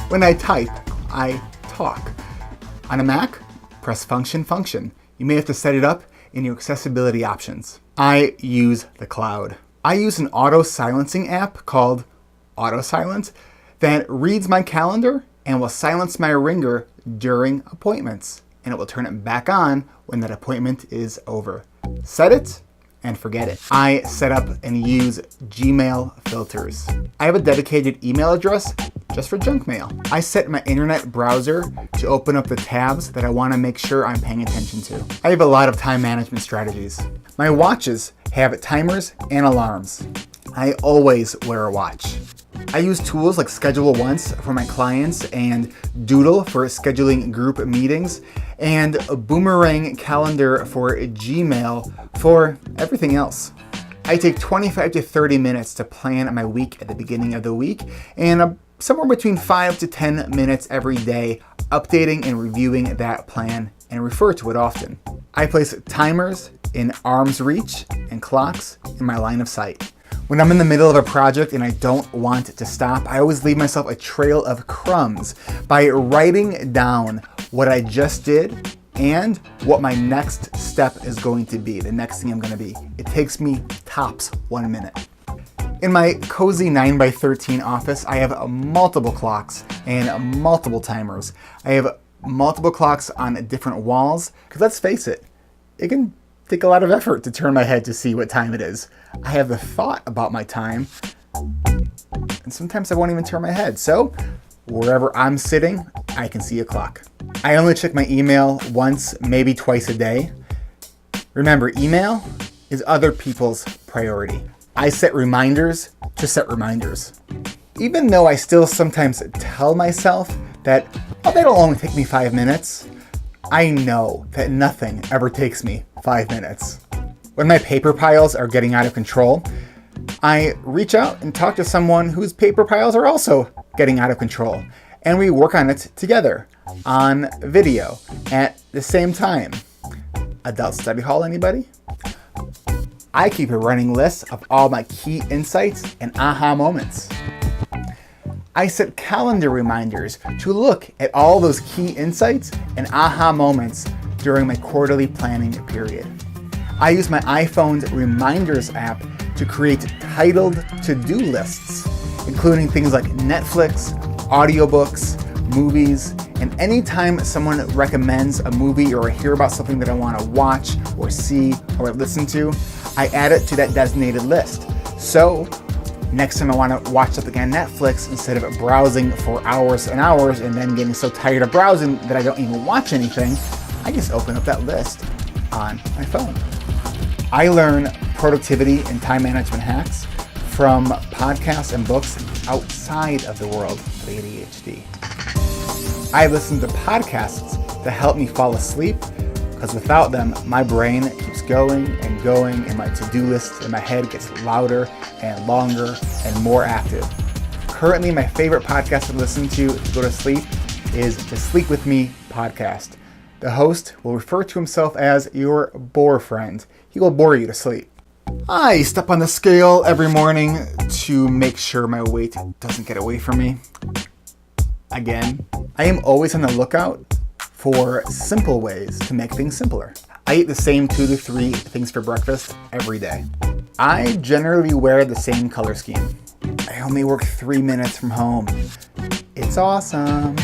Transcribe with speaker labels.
Speaker 1: When I type, I talk. On a Mac, press Function. You may have to set it up in your accessibility options. I use the cloud. I use an auto silencing app called Auto Silence that reads my calendar and will silence my ringer during appointments, and it will turn it back on when that appointment is over. Set it and forget it. I set up and use Gmail filters. I have a dedicated email address just for junk mail. I set my internet browser to open up the tabs that I want to make sure I'm paying attention to. I have a lot of time management strategies. My watches have timers and alarms. I always wear a watch. I use tools like Schedule Once for my clients and Doodle for scheduling group meetings and a Boomerang Calendar for Gmail for everything else. I take 25 to 30 minutes to plan my week at the beginning of the week and somewhere between 5 to 10 minutes every day updating and reviewing that plan and refer to it often. I place timers in arm's reach and clocks in my line of sight. When I'm in the middle of a project and I don't want to stop, I always leave myself a trail of crumbs by writing down what I just did and what my next step is going to be, the next thing I'm going to be. It takes me tops 1 minute. In my cozy 9x13 office, I have multiple clocks and multiple timers. I have multiple clocks on different walls, because let's face it, it can take a lot of effort to turn my head to see what time it is. I have the thought about my time, and sometimes I won't even turn my head. So wherever I'm sitting, I can see a clock. I only check my email once, maybe twice a day. Remember, email is other people's priority. I set reminders to set reminders. Even though I still sometimes tell myself that, oh, that'll only take me 5 minutes, I know that nothing ever takes me 5 minutes. When my paper piles are getting out of control, I reach out and talk to someone whose paper piles are also getting out of control, and we work on it together on video at the same time. Adult study hall, anybody? I keep a running list of all my key insights and aha moments. I set calendar reminders to look at all those key insights and aha moments during my quarterly planning period. I use my iPhone's Reminders app to create titled to-do lists, including things like Netflix, audiobooks, movies, and anytime someone recommends a movie or I hear about something that I want to watch or see or listen to, I add it to that designated list. So next time I want to watch something on Netflix, instead of browsing for hours and hours and then getting so tired of browsing that I don't even watch anything, I just open up that list on my phone. I learn productivity and time management hacks from podcasts and books outside of the world of ADHD. I listen to podcasts that help me fall asleep, because without them, my brain keeps going and going, and my to-do list in my head gets louder and longer and more active. Currently, my favorite podcast to listen to go to sleep is the Sleep With Me podcast. The host will refer to himself as your bore friend. He will bore you to sleep. I step on the scale every morning to make sure my weight doesn't get away from me. Again, I am always on the lookout for simple ways to make things simpler. I eat the same 2 to 3 things for breakfast every day. I generally wear the same color scheme. I only work 3 minutes from home. It's awesome.